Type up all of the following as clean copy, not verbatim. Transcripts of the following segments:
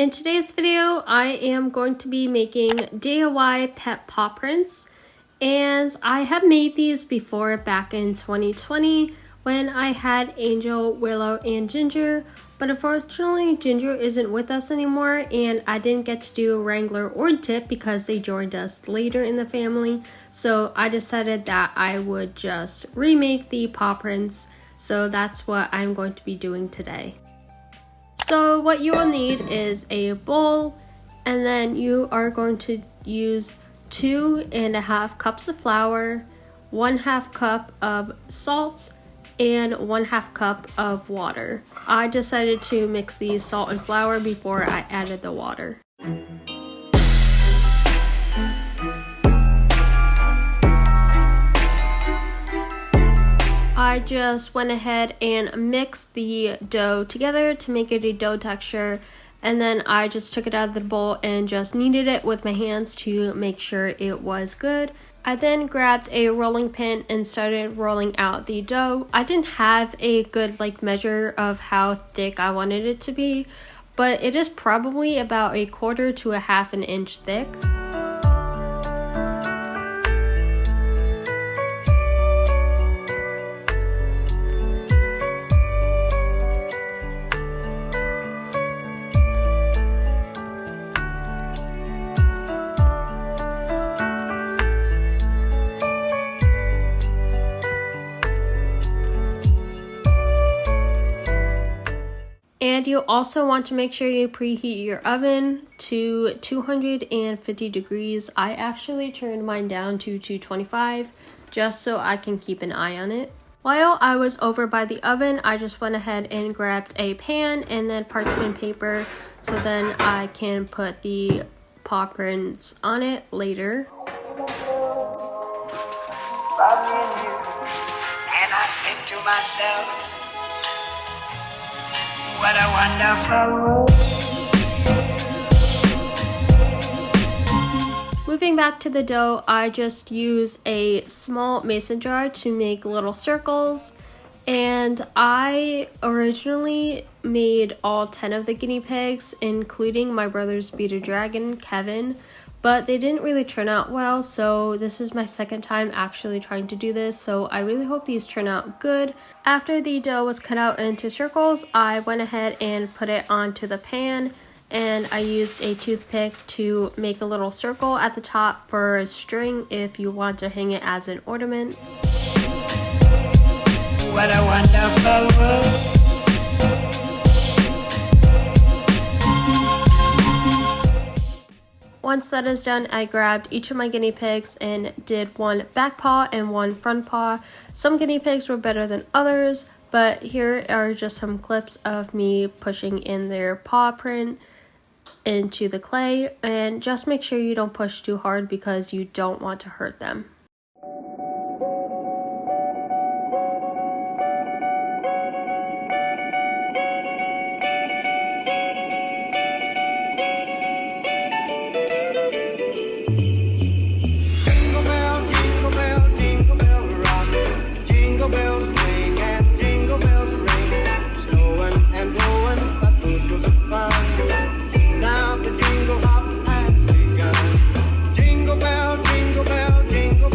In today's video, I am going to be making DIY pet paw prints, and I have made these before back in 2020 when I had Angel, Willow, and Ginger, but unfortunately Ginger isn't with us anymore and I didn't get to do Wrangler or Dip because they joined us later in the family, so I decided that I would just remake the paw prints, so that's what I'm going to be doing today. So what you will need is a bowl, and then you are going to use 2.5 cups of flour, 1/2 cup of salt, and 1/2 cup of water. I decided to mix the salt and flour before I added the water. I just went ahead and mixed the dough together to make it a dough texture, and then I just took it out of the bowl and just kneaded it with my hands to make sure it was good. I then grabbed a rolling pin and started rolling out the dough. I didn't have a good measure of how thick I wanted it to be, but it is probably about 1/4 to 1/2 inch thick. And you also want to make sure you preheat your oven to 250 degrees. I actually turned mine down to 225 just so I can keep an eye on it. While I was over by the oven, I just went ahead and grabbed a pan and then parchment paper so then I can put the paw prints on it later. And I think to myself, what a wonderful world. Moving back to the dough, I just use a small mason jar to make little circles, and I originally made all 10 of the guinea pigs, including my brother's bearded dragon, Kevin, but they didn't really turn out well, so this is my second time actually trying to do this, so I really hope these turn out good. After the dough was cut out into circles, I went ahead and put it onto the pan, and I used a toothpick to make a little circle at the top for a string if you want to hang it as an ornament. What a wonderful world. Once that is done, I grabbed each of my guinea pigs and did one back paw and one front paw. Some guinea pigs were better than others, but here are just some clips of me pushing in their paw print into the clay, and just make sure you don't push too hard because you don't want to hurt them. Jingle bell, jingle bell, jingle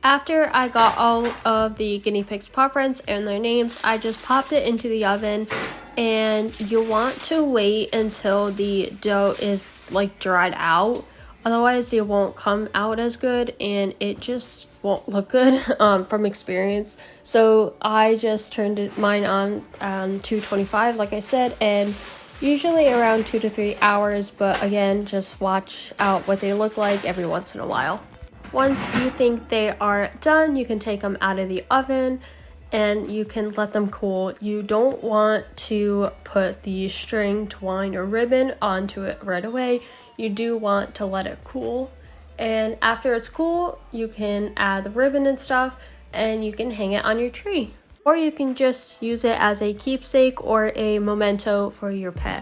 After I got all of the guinea pigs' paw prints and their names, I just popped it into the oven, and you want to wait until the dough is like dried out. Otherwise it won't come out as good and it just won't look good from experience. So I just turned mine on 225 like I said, and usually around 2 to 3 hours, but again, just watch out what they look like every once in a while. Once you think they are done, you can take them out of the oven and you can let them cool. You don't want to put the string, twine, or ribbon onto it right away. You do want to let it cool. And after it's cool, you can add the ribbon and stuff and you can hang it on your tree. Or you can just use it as a keepsake or a memento for your pet.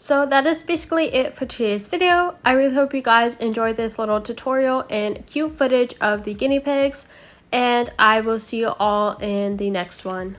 So that is basically it for today's video. I really hope you guys enjoyed this little tutorial and cute footage of the guinea pigs, and I will see you all in the next one.